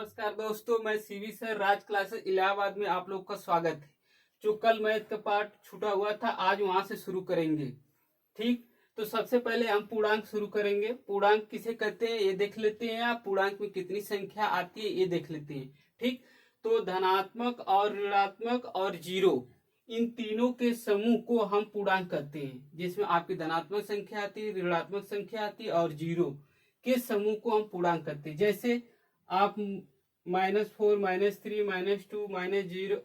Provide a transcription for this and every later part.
नमस्कार दोस्तों, मैं सीवी सर राज क्लासेस इलाहाबाद में आप लोग का स्वागत है। जो कल मैथ का पार्ट छूटा हुआ था आज वहां से शुरू करेंगे। ठीक, तो सबसे पहले हम पूर्णांक शुरू करेंगे। पूर्णांक किसे कहते हैं ये देख लेते हैं। आप पूर्णांक में कितनी संख्या आती है ये देख लेते हैं। ठीक, तो धनात्मक और ऋणात्मक और जीरो, इन तीनों के समूह को हम पूर्णांक कहते हैं, जिसमें आपकी धनात्मक संख्या आती है, ऋणात्मक संख्या आती है और जीरो के समूह को हम पूर्णांक कहते हैं। जैसे आप -4, -3, -2, -0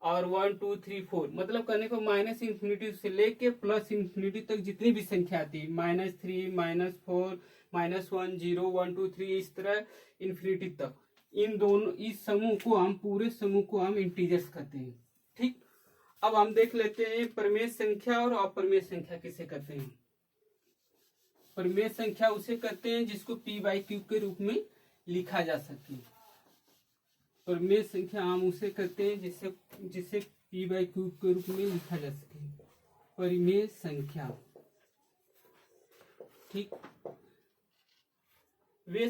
और 1, 2, 3, 4 मतलब करने को -इंफिनिटी से लेके +इंफिनिटी तक जितनी भी संख्या आती है, -3, -4, -1, 0, 1, 2, 3 इस तरह इंफिनिटी तक, इन दोनों इस समूह को हम पूरे समूह को हम इंटीजर्स कहते हैं। ठीक, अब हम देख लेते हैं परिमेय संख्या और अपरिमेय संख्या किसे कहते हैं। परिमेय संख्या उसे कहते हैं जिसको p/q के रूप में लिखा जा सके। परिमेय संख्या हम उसे कहते हैं जिसे p/q के रूप में लिखा जा सके, परिमेय संख्या। ठीक, वे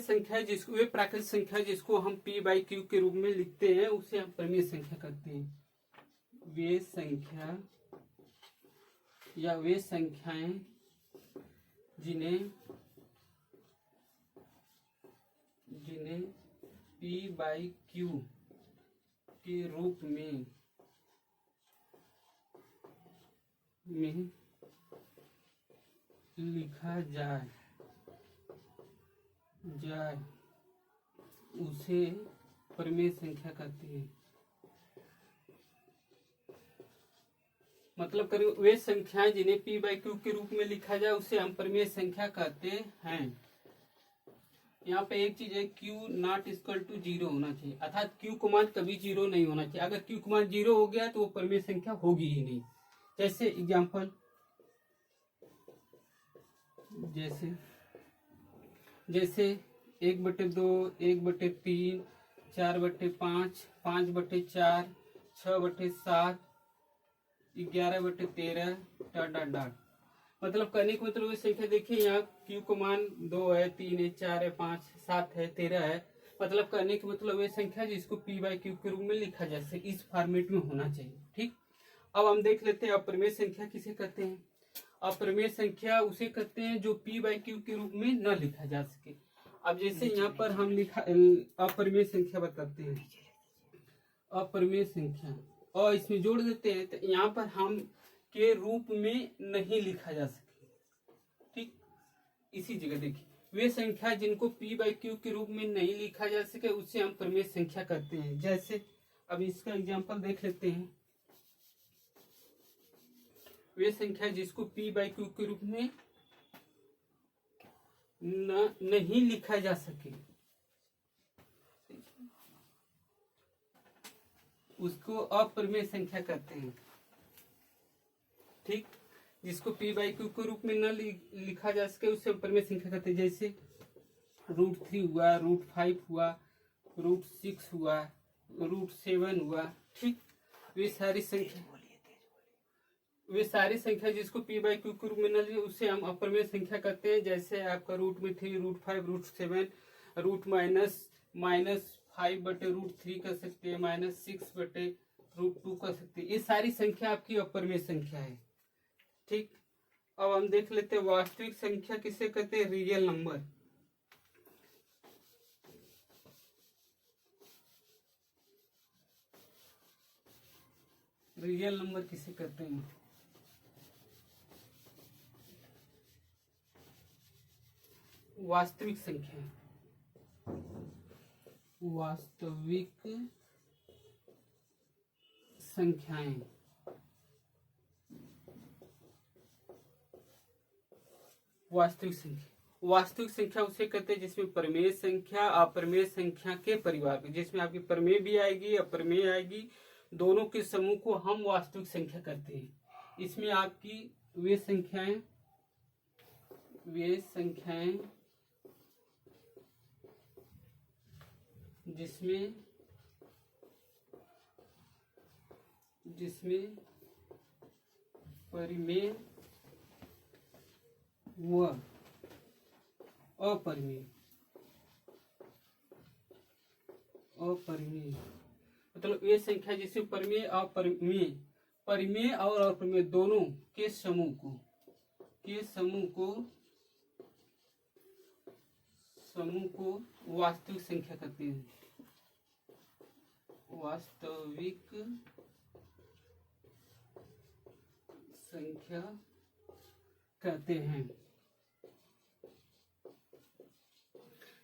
प्राकृतिक संख्या जिसको हम p/q के रूप में लिखते हैं उसे हम परिमेय संख्या कहते हैं। वे संख्या या वे संख्याएं जिन्हें p/q के रूप में लिखा जाए उसे परिमेय संख्या कहते हैं। मतलब करीब वे संख्याएं जिन्हें p/q के रूप में लिखा जाए उसे हम परिमेय संख्या कहते हैं। यहाँ पे एक चीज है, q नॉट इक्वल टू 0 होना चाहिए, अर्थात q को मान कभी 0 नहीं होना चाहिए। अगर q को मान 0 हो गया तो वो परिमेय संख्या होगी ही नहीं। जैसे एग्जांपल, जैसे 1/2, 1/3, 4/5, 5/4, 6/7, 11/13 ... मतलब करने का मतलब ये संख्या देखिए, यहाँ q को मान 2 है, 3 है, 4 है, 5, 7 है, 13 है। मतलब करने का मतलब ये संख्या जिसको p/q के रूप में लिखा जा सके, इस फॉर्मेट में होना चाहिए। ठीक, अब हम देख लेते हैं अपरिमेय संख्या किसे कहते हैं। अपरिमेय संख्या उसे कहते हैं जो p/q के रूप में न लिखा जा सके। अब जैसे यहाँ पर हम लिखा अपरिमेय संख्या बताते हैं, अपरिमेय संख्या और इसमें जोड़ देते हैं, तो यहाँ पर हम के रूप में नहीं लिखा जा सके। ठीक, इसी जगह देखिए, वे संख्या जिनको p/q के रूप में नहीं लिखा जा सके उसे हम परिमेय संख्या कहते हैं। जैसे अब इसका एग्जांपल देख लेते हैं, वे संख्या जिसको p/q के रूप में नहीं लिखा जा सके उसको अपरिमेय संख्या कहते हैं। ठीक, जिसको p/q के रूप में न लिखा जा सके उसे परिमेय संख्या कहते हैं। जैसे √3 हुआ, √5 हुआ, √6 हुआ, √7 हुआ। ठीक, वे सारी संख्या जिसको p/q के रूप में न लिखे उसे हम अपरिमेय संख्या कहते हैं। जैसे आपका √3, √5, √7, -5/√3 कर सकते हैं, -6/√2 कर सकते हैं। ये सारी संख्या आपकी अपरिमेय संख्या है। ठीक, अब हम देख लेते हैं वास्तविक संख्या किसे कहते हैं, रियल नंबर। रियल नंबर किसे कहते हैं, वास्तविक संख्या। वास्तविक संख्याएं वास्तविक संख्या उसे कहते हैं जिसमें परिमेय संख्या अपरिमेय संख्या के परिवार में, जिसमें आपकी परिमेय भी आएगी अपरिमेय आएगी, दोनों के समूह को हम वास्तविक संख्या कहते हैं। इसमें आपकी वे संख्याएं जिसमें परिमेय व अपरिमेय अपरिमेय मतलब वे संख्या जिसमें परिमेय अपरिमेय परिमेय और अपरिमेय दोनों के समूह को वास्तविक संख्या कहते हैं। वास्तविक संख्या कहते हैं।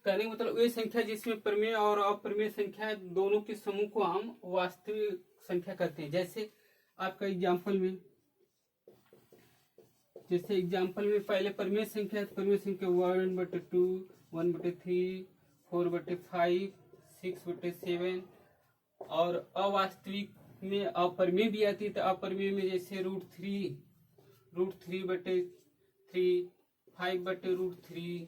कहने का मतलब वे संख्या जिसमें परिमेय और अपरिमेय संख्या दोनों के समूह को हम वास्तविक संख्या कहते हैं। जैसे आपका एग्जाम्पल में पहले परिमेय संख्या 1/2, 1/3, 4/5, 6/7 और अवास्तविक में अपरिमेय भी आती है। तो अपरिमेय में जैसे √3, √3/3, 5/√3,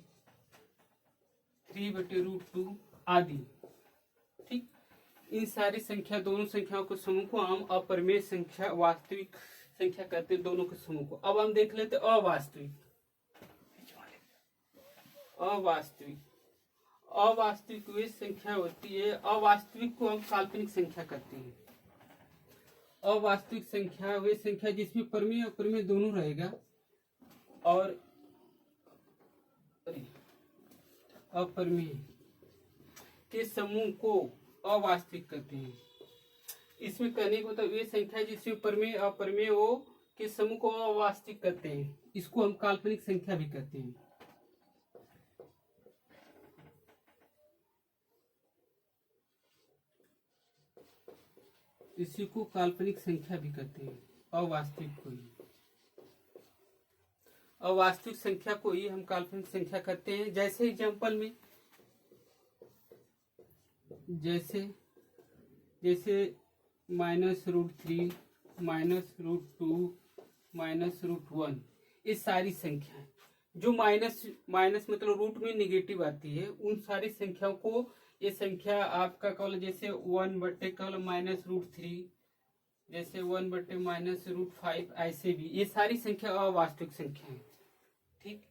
3/√2 आदि। ठीक, इन सारी संख्या दोनों संख्याओं के समूह को हम अपरिमेय संख्या वास्तविक संख्या कहते हैं, दोनों के समूह को। अब हम देख लेते अवास्तविक वे संख्या होती है। अवास्तविक को हम काल्पनिक संख्या कहते हैं। अवास्तविक संख्या वे संख्या जिसमें परिमेय और अपरिमेय दोनों रहेगा और अपरिमेय के समूह को अवास्तविक कहते हैं। इसमें कहने को तो वे संख्या जिसमें परिमेय और अपरिमेय हो के समूह को अवास्तविक कहते हैं। इसको हम काल्पनिक संख्या भी कहते हैं। इसी को काल्पनिक संख्या भी कहते हैं। अवास्तविक संख्या को ही हम काल्पनिक संख्या कहते हैं। जैसे एग्जाम्पल में जैसे -√3, -√2, -√1 ये सारी संख्याएं जो माइनस मतलब रूट में निगेटिव आती है, उन सारी संख्याओं को ये संख्या आपका केवल जैसे 1/-√3, जैसे 1/-√5, ऐसे भी ये सारी संख्या अवास्तविक संख्या है। ठीक,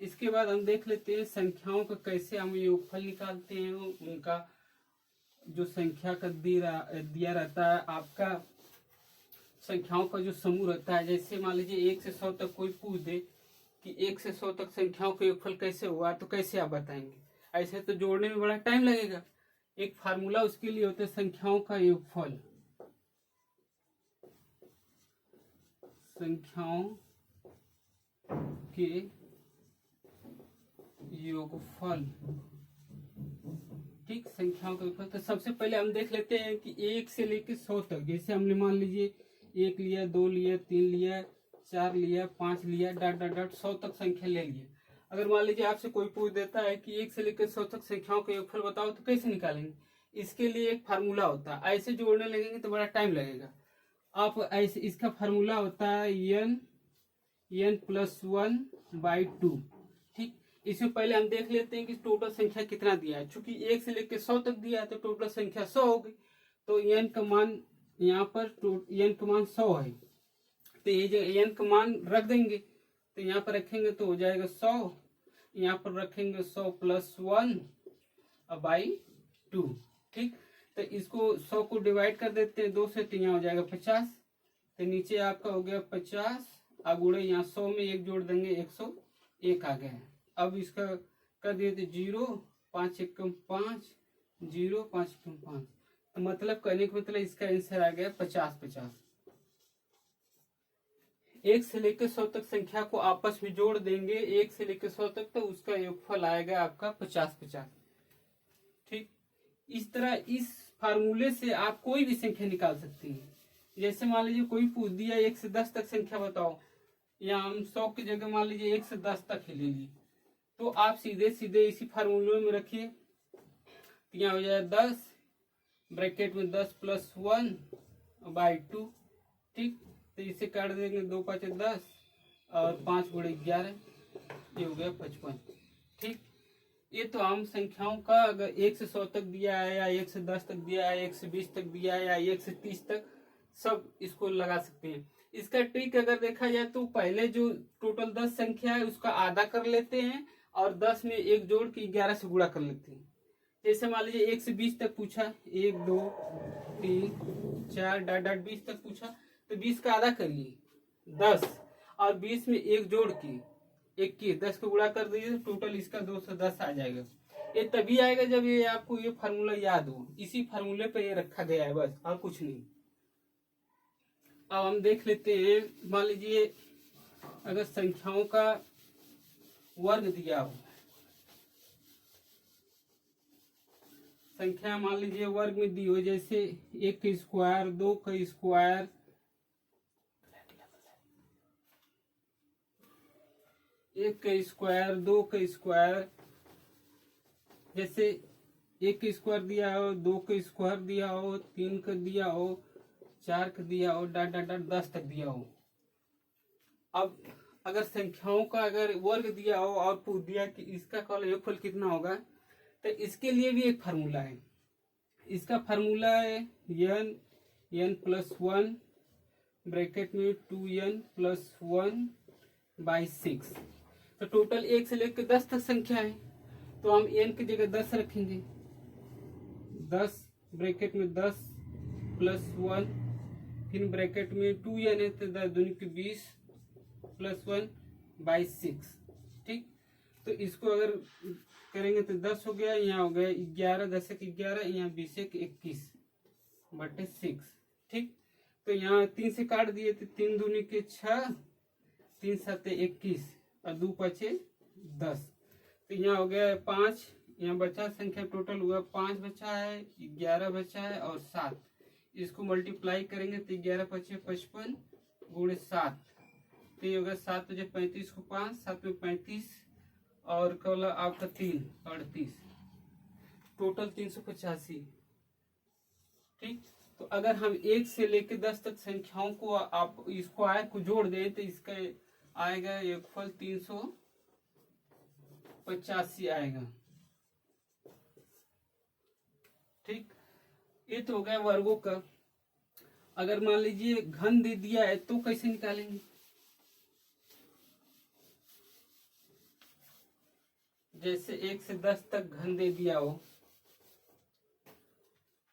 इसके बाद हम देख लेते हैं संख्याओं का कैसे हम योगफल निकालते हैं। उनका जो संख्या का दिया रहता है, आपका संख्याओं का जो समूह रहता है। जैसे मान लीजिए 1 से 100 तक कोई पूछ दे कि 1 से 100 तक संख्याओं का योगफल कैसे हुआ, तो कैसे आप बताएंगे? ऐसे तो जोड़ने में बड़ा टाइम लगेगा। एक फार्मूला उसके लिए होता है संख्याओं का योगफल। संख्याओं के योगफल। ठीक, संख्याओं का योगफल। तो सबसे पहले हम देख लेते हैं कि 1 से लेकर 100 तक। जैसे हमने मान लीजिए 1 लिया, 2 लिया, 3 लिया, 4 लिया, 5 लिया, डॉट 100 तक संख्या ले लिया। अगर मान लीजिए आपसे कोई पूछ देता है कि 1 से लेकर 100 तक संख्याओं का योगफल बताओ, तो कैसे निकालेंगे? इसके लिए एक फार्मूला होता है। ऐसे जोड़ने लगेंगे तो बड़ा टाइम लगेगा। आप ऐसे, इसका फार्मूला होता है n+1/2। ठीक, इसमें पहले हम देख लेते हैं कि टोटल संख्या कितना दिया है। चूंकि 1 से लेकर 100 तक दिया है तो टोटल संख्या 100 हो गई। तो n का मान यहाँ पर n का मान 100 है, तो ये जो n का मान रख देंगे, तो यहाँ पर रखेंगे तो हो जाएगा 100। यहाँ पर रखेंगे 100 + 1/2। ठीक, तो इसको 100 को डिवाइड कर देते हैं 2 से, तो यहाँ हो जाएगा 50। तो नीचे आपका हो गया 50 अगुड़े यहाँ 100 में 1 जोड़ देंगे, 101 आ गया है। अब इसका कर दिए थे 0, 5 एकम 5, 0, 5 एकम 5। तो मतलब कहने का मतलब इसका आंसर आ गया 50-50। 1 से लेकर 100 तक संख्या को आपस में जोड़ देंगे 1 से लेकर 100 तक, तो उसका योगफल आएगा आपका 50-50। ठीक, इस तरह इस फार्मूले से आप कोई भी संख्या निकाल सकते हैं। जैसे मान लीजिए कोई पूछ दिया 1 से 10 तक संख्या बताओ, या हम 100 की जगह मान लीजिए 1 से 10 तक ही ले लीजिए, तो आप सीधे सीधे इसी फार्मूले में रखिए। तो यहाँ हो जाए 10 ब्रैकेट में 10 + 1/2। ठीक, तो इसे काट देंगे 2 × 5 = 10 और 5 × 11, ये हो गया 55। ठीक, ये तो आम संख्याओं का अगर 1 से 100 तक दिया है, या 1 से 10 तक दिया है, 1 से 20 तक दिया है, या 1 से 30 तक, सब इसको लगा सकते हैं। इसका ट्रिक अगर देखा जाए तो पहले जो टोटल 10 संख्या है उसका आधा कर लेते हैं और 10 में 1 जोड़ के 11 से गुणा कर लेते हैं। जैसे मान लीजिए 1 से 20 तक पूछा, 1 2 3 4 डॉट डॉट 20 तक पूछा, तो 20 का आधा करिए 10, और 20 में एक जोड़ के 21, 10 को गुणा कर दीजिए, तो टोटल इसका 210 आ जाएगा। ये तभी आएगा जब ये आपको ये फार्मूला याद हो, इसी फार्मूले पे ये रखा गया है बस, और कुछ नहीं। अब हम देख लेते हैं, मान लीजिए अगर संख्याओं का वर्ग दिया हो, संख्या मान लीजिए वर्ग में दी हो, जैसे 1 का स्क्वायर, 2 का स्क्वायर, 1 का स्क्वायर, 2 का स्क्वायर, जैसे 1 का स्क्वायर दिया हो, 2 का स्क्वायर दिया हो, 3 का दिया हो, 4 का दिया हो, डॉट डॉट डॉट 10 तक दिया हो। अब अगर संख्याओं का अगर वर्ग दिया हो और पूछ दिया कि इसका योगफल कितना होगा, तो इसके लिए भी एक फार्मूला है। इसका फार्मूला है n प्लस 1 ब्रैकेट में 2n प्लस 1 बाई 6। तो टोटल 1 से लेकर 10 तक संख्या है, तो हम n की जगह 10 रखेंगे, 10 ब्रैकेट में 10 प्लस 1, फिर ब्रैकेट में 2n है तो 10 दूनी की 20 प्लस 1 बाई 6। ठीक, तो इसको अगर करेंगे तो 10 हो गया, यहाँ हो गया 11, 10 एक 11, यहाँ 20 एक 21 बटे 6। ठीक, तो यहाँ 3 से काट दिए तो 3 दूनी के 6, 3 7 21 और 2 5 10, तो यहाँ हो गया 5, यहाँ बचा संख्या टोटल हुआ 5 बचा है, 11 बचा है और 7। इसको मल्टीप्लाई करेंगे तो 11 5 55 गुणे 7, तो ये होगा 7 बजे 35 को 5, 7 में 35 और कल आपका 3 38, टोटल 385। ठीक, तो अगर हम 1 से लेकर 10 तक संख्याओं को आप इसको आय को जोड़ दें तो इसका आएगा योगफल 385 आएगा। ठीक, ये तो हो गया वर्गों का। अगर मान लीजिए घन दे दिया है तो कैसे निकालेंगे? जैसे 1 से 10 तक घन दे दिया हो,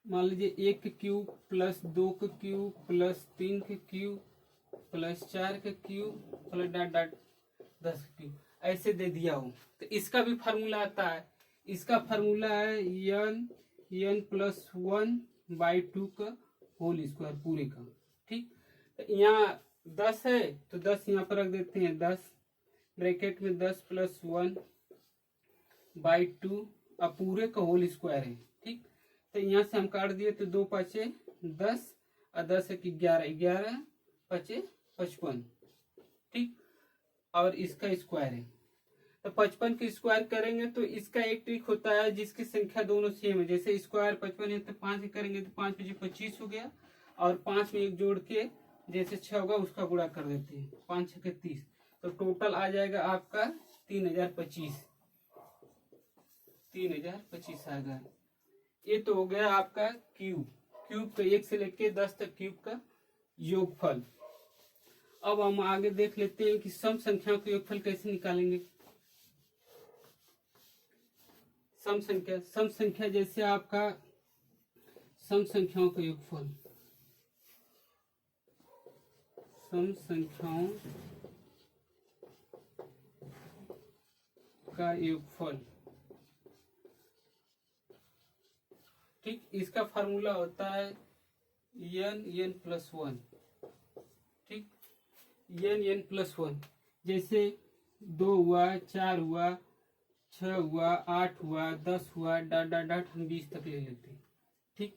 मान लीजिए 1 का क्यूब प्लस 2 का क्यूब प्लस 3 का क्यूब प्लस 4 का क्यूब प्लस डॉट डॉट 10 का क्यूब, ऐसे दे दिया हो, तो इसका भी फार्मूला आता है। इसका फार्मूला है n प्लस 1 बाई 2 का होल स्क्वायर पूरे का। ठीक, तो यहाँ 10 है तो 10 यहाँ पर रख देते हैं, 10 ब्रैकेट में 10 प्लस 1 बाई 2 अब पूरे का होल स्क्वायर है। ठीक, तो यहाँ से हम काट दिए तो 2 5 10 और 10 1 11, 11 5 55। ठीक, और इसका स्क्वायर है तो 55 के स्क्वायर करेंगे तो इसका एक ट्रिक होता है जिसकी संख्या दोनों सेम है। जैसे स्क्वायर 55 है तो 5 करेंगे तो 5 5 25 हो गया, और 5 में एक जोड़ के जैसे 6 होगा उसका गुणा कर देते हैं, 5 6 30, तो टोटल आ जाएगा आपका 3025 आएगा। ये तो हो गया आपका क्यूब का 1 से लेके 10 तक क्यूब का योगफल। अब हम आगे देख लेते हैं कि सम संख्याओं का योगफल कैसे निकालेंगे। सम संख्या जैसे आपका सम संख्याओं का योगफल, सम संख्याओं का योगफल। ठीक, इसका फार्मूला होता है n प्लस 1। ठीक, n प्लस 1, जैसे 2 हुआ, 4 हुआ, 6 हुआ, 8 हुआ, 10 हुआ, डॉट डॉट डॉट हम 20 तक ले लेते हैं। ठीक,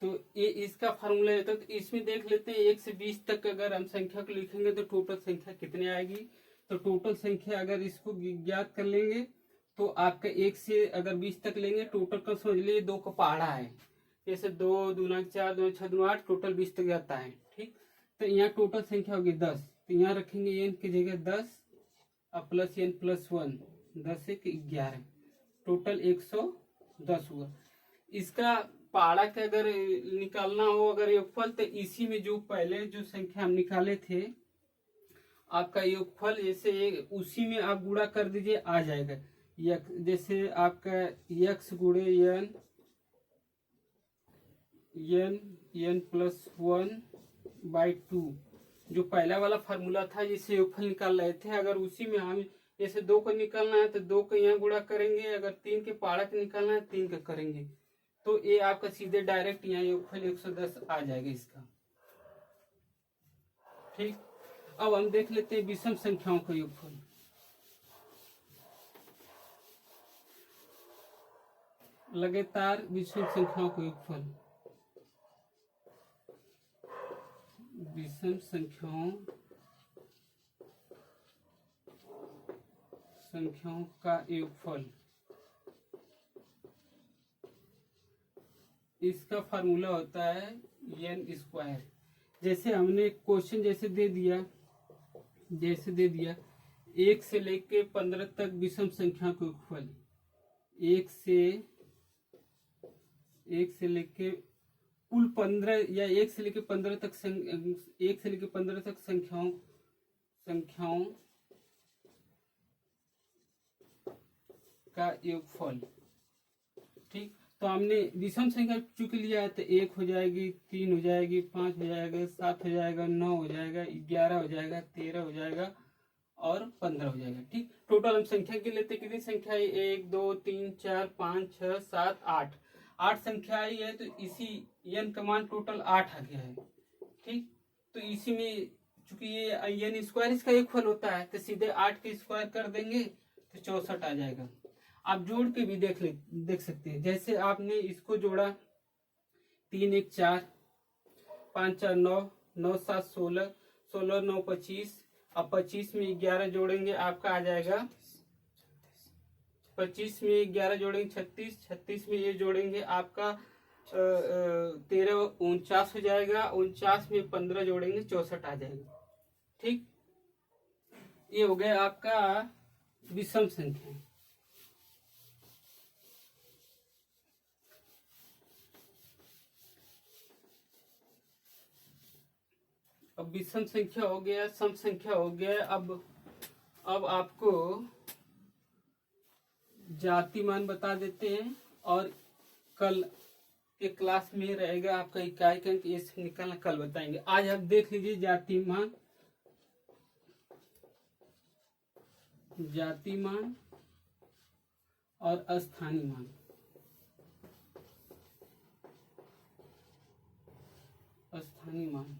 तो ये इसका फार्मूला है। तो इसमें देख लेते हैं 1 से 20 तक अगर हम संख्या को लिखेंगे तो टोटल संख्या कितने आएगी। तो टोटल संख्या अगर इसको ज्ञात कर लेंगे तो आपका 1 से अगर 20 तक लेंगे, टोटल का समझ लीजिए 2 का पहाड़ा है, जैसे 2 दूना 4 2 6 2 8, टोटल 20 तक जाता है। ठीक, तो यहाँ टोटल संख्या होगी 10, तो यहाँ रखेंगे n की जगह 10 और प्लस n प्लस 1, 10 1 11, टोटल 110 हुआ। इसका पहाड़ा का अगर निकालना हो अगर योगफल, तो इसी में जो पहले जो संख्या हम निकाले थे आपका योगफल, जैसे उसी में आप गुणा कर दीजिए आ जाएगा। जैसे आपका यक्स गुणे एन प्लस 1/2 जो पहला वाला फार्मूला था जिससे योगफल निकाल रहे थे, अगर उसी में हम जैसे 2 को निकालना है तो 2 को यहाँ गुणा करेंगे, अगर 3 के पाड़क निकालना है 3 का करेंगे, तो ये आपका सीधे डायरेक्ट यहाँ योगफल 110 आ जाएगा इसका। ठीक, अब हम देख लेते हैं विषम संख्याओं का योगफल। लगातार विषम संख्याओं का योगफल, विषम संख्याओं का योगफल, इसका फार्मूला होता है एन स्क्वायर। जैसे हमने क्वेश्चन जैसे दे दिया 1 से लेके 15 तक विषम संख्या का योगफल, 1 से लेके कुल 15 या 1 से लेके 15 तक 1 से लेके 15 तक संख्याओं का योगफल। ठीक, तो हमने विषम संख्या चूंकि लिया है तो 1 हो जाएगी, 3 हो जाएगी, 5 हो जाएगा, 7 हो जाएगा, 9 हो जाएगा, 11 हो जाएगा, 13 हो जाएगा और 15 हो जाएगा। ठीक, टोटल हम संख्या के लेते कितनी संख्या है, 1 2 3 4 5 6 7 8 संख्या आई है, तो इसी एन का मान टोटल 8 आ गया है। ठीक, तो इसी में चूंकि ये एन स्क्वायर इसका योगफल होता है तो सीधे 8 के स्क्वायर कर देंगे तो 64 आ जाएगा। आप जोड़ के भी देख सकते हैं। जैसे आपने इसको जोड़ा 3 1 4 5 4 9 9 7 16 16 9 25, अब 25 में 11 जोड़ेंगे आपका आ जाएगा 25 में 11 जोड़ेंगे 36, 36 में ये जोड़ेंगे आपका 13 49 हो जाएगा, 49 में 15 जोड़ेंगे 64 आ जाएगा। ठीक, ये हो गया आपका विषम संख्या। अब विषम संख्या हो गया, सम संख्या हो गया। अब आपको जाति मान बता देते हैं और कल के क्लास में रहेगा आपका इकाई का अंक, ये निकालना कल बताएंगे। आज आप देख लीजिए जाति मान और स्थानीय मान। स्थानीय मान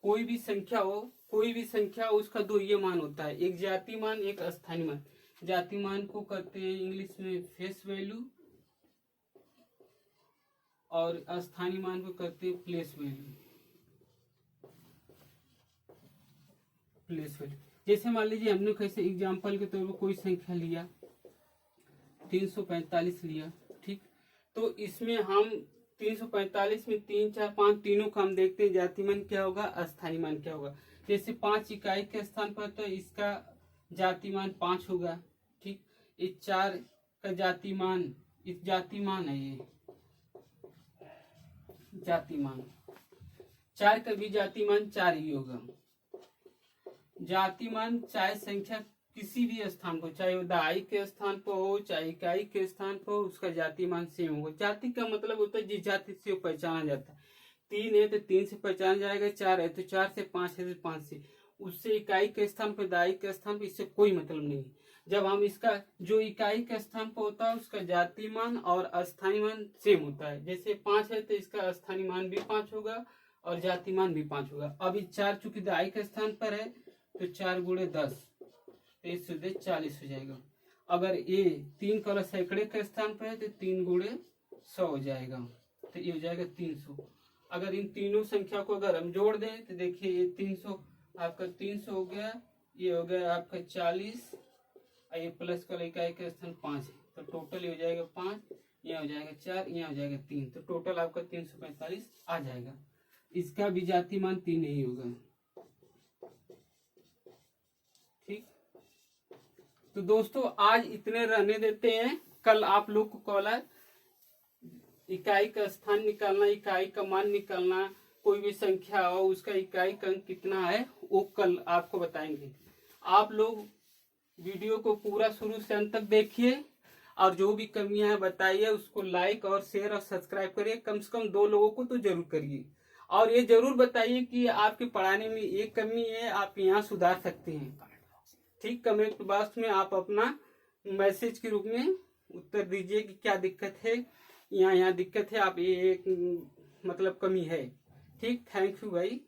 कोई भी संख्या हो उसका दो ये मान होता है, एक जाति मान एक स्थानीय मान। जाति मान को कहते हैं इंग्लिश में फेस वैल्यू और स्थानीय मान को कहते हैं प्लेस वैल्यू। जैसे मान लीजिए हमने कैसे एग्जांपल के तौर पर कोई संख्या लिया 345 लिया। ठीक, तो इसमें हम 345 में 3 4 5 तीनों का हम देखते हैं जाति मान क्या होगा, स्थानीय मान क्या होगा। जैसे 5 इकाई के स्थान पर तो इसका जाति मान 5 होगा। ठीक, इस 4 का जाति मान है, ये जाति मान 4 का भी जाति मान 4 ही होगा। जाति मान चाहे संख्या किसी भी स्थान पर, चाहे वो दहाई के स्थान पर हो चाहे इकाई के स्थान पर हो, उसका जाति मान सेम होगा। जाति का मतलब होता है जिस जाति से पहचाना जाता है। 3 है तो 3 से पहचाना जाएगा, 4 है तो 4 से, 5 है तो 5 से। उससे इकाई के स्थान पर दहाई के स्थान पर इससे कोई मतलब नहीं है। जब हम इसका जो इकाई के स्थान पर होता है उसका जाति मान और स्थानीय मान सेम होता है। जैसे 5 है तो इसका स्थानीय मान भी 5 होगा और जाति मान भी 5 होगा। अब 4 चूंकि दहाई के स्थान पर है तो 4 गुणे 10 तो ये सीधे 40 हो जाएगा। अगर ये 3 का सैकड़े के स्थान पर है तो 3 गुणे 100 हो जाएगा, तो ये हो जाएगा 300। अगर इन तीनों संख्या को अगर हम जोड़ दें तो देखिए ये 300 आपका 300 हो गया, ये हो गया आपका 40 और ये प्लस का इकाई के स्थान 5 है, तो टोटल ये हो जाएगा 5, यहाँ हो जाएगा 4, यहाँ हो जाएगा 3, तो टोटल आपका 345 आ जाएगा। इसका भी जाति मान 3 ही होगा। ठीक, तो दोस्तों आज इतने रहने देते हैं। कल आप लोग को कॉलर इकाई का स्थान निकालना, इकाई का मान निकालना, कोई भी संख्या हो उसका इकाई का अंक कितना है वो कल आपको बताएंगे। आप लोग वीडियो को पूरा शुरू से अंत तक देखिए और जो भी कमियां हैं बताइए, उसको लाइक और शेयर और सब्सक्राइब करिए। कम से कम 2 लोगों को तो जरूर करिए और ये जरूर बताइए कि आपके पढ़ाने में ये कमी है, आप यहाँ सुधार सकते हैं। ठीक, कमेंट बॉक्स में आप अपना मैसेज के रूप में उत्तर दीजिए कि क्या दिक्कत है, यहाँ दिक्कत है, आप ये मतलब कमी है। ठीक, थैंक यू भाई।